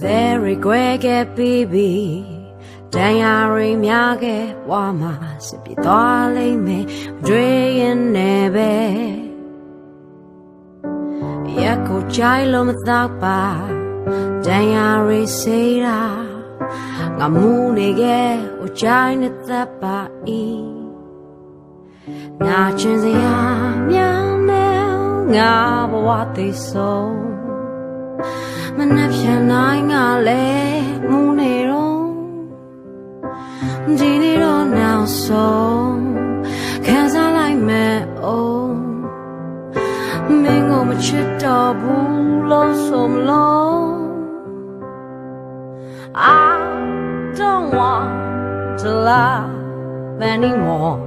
very quick baby Diary Miage Wama Sipitale me Drain Nebe Yako Chilo Matapa Diary Sera Ngamunege Uchina Tapa E Nachinzia Miamel Ngaba what they saw Manapshanai le Munero Dinero now so Cause I like me oh Mingo machita bulo some low I don't want to love anymore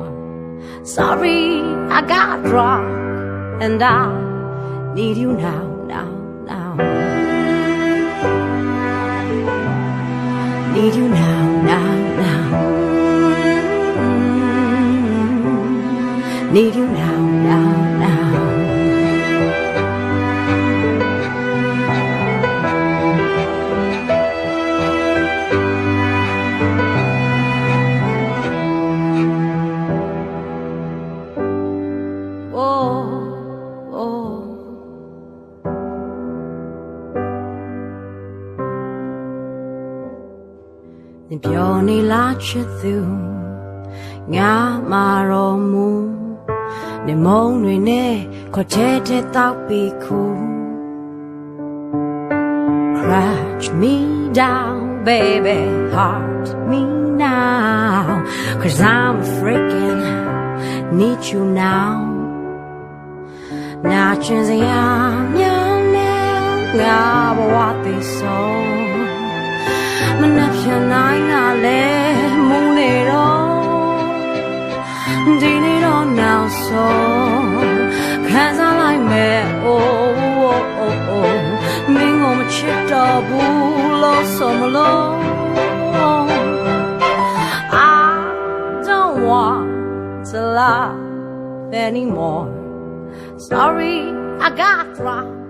Sorry I got drunk and I need you now Need you now Need you now Pioni lache thu Nga maro mu Ne mong nui ne Ko te te tau pi ku Crash me down baby Heart me now Cause I'm freaking Need you now Na chenzi ya Nga what they saw Manapshanai le Munero Dinero now so Cause I like me oh Mingo machita bulo somalo I don't want to laugh anymore Sorry I got drunk